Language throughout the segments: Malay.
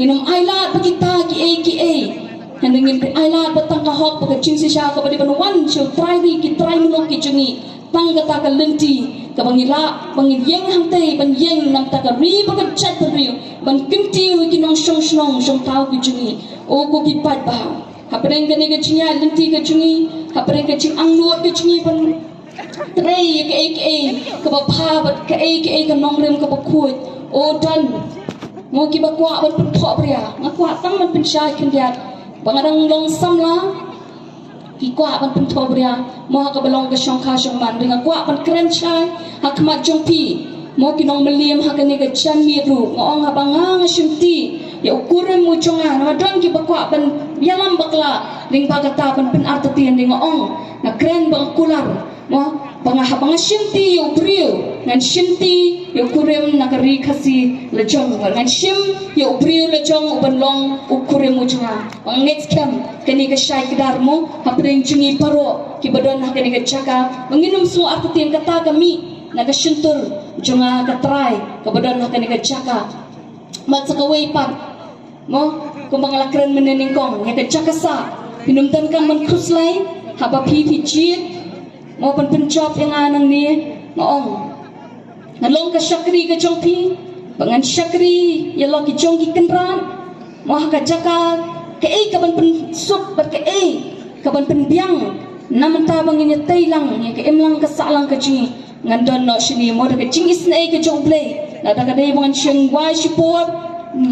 nginum ailat kita ki handingin ailat batang kahok pakai cingsi sya ka badi wan show try ri ki try munok ki jungi tang kata ka lenti ka bangila bangin yeng hang tei ban yeng nam ta ka ri pakai chat ri ban kinti wi ki nong shong tau ki jungi o ko ki pat ba hapreng ka ni ka chinya lenti ka jungi hapreng ka ching ang nuot ka jungi ban tray ka ka ba pha bat ka ka nong rem ka ba khuit o dan mo ki ba kwa ban pun tho bria ngakwa tang man pin sha kin dia bangarang long samla ki kwa ban pun tho bria mo ka balong ka shong kha shong man ringa kwa ban kren chai hakmat jong pi mo ki nong meliam ha ka ni ka chan mi ru ngong ha banga ngashimti ya ukuran mo chonga na don ki ba kwa ban yalam bakla ring ba kata ban pin artatian ring ngong na kren bang kular mo banga shimti yo brio ngan shimti yo kurem nakari khasi lejong ngan shim yo brio lejong uban long ukurem ujunga bang next camp kani ka shai kidar mo hapring jungi paro ki badon kani ka chaka banginum su artatian kata kami naga shuntur junga ka try ka badon kani ka chaka mat sakawai pat mo kumbang lakren menening kong ya ka chaka sa pinumtan kan man khuslai haba pi jit mo pan job yang anang ni ngong ngalong ka syakri ka jongpi bangan syakri ya lo ki jong ki kenran mo ka jaka ka ka ban pen sup bat ka ban pen biang nam ta bangin ya tailang ya ka emlang ka salang ka ji ngan don no shini mo da ka jing isna ka jong play la da ka dei bangan syeng wai support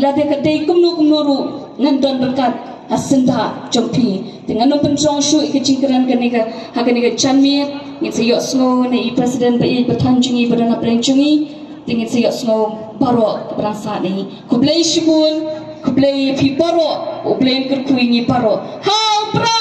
la da ka dei kumnu ru ngan don berkat asinda jompi dengan no penjong shu ke jingkran ka niga ha ka niga chanmi ngin se yos ngo ni president ba i batan jungi badana prenjungi tingin se yos ngo baro berasa ni kublei shibun kublei pi baro ublei kur kuingi baro ha pra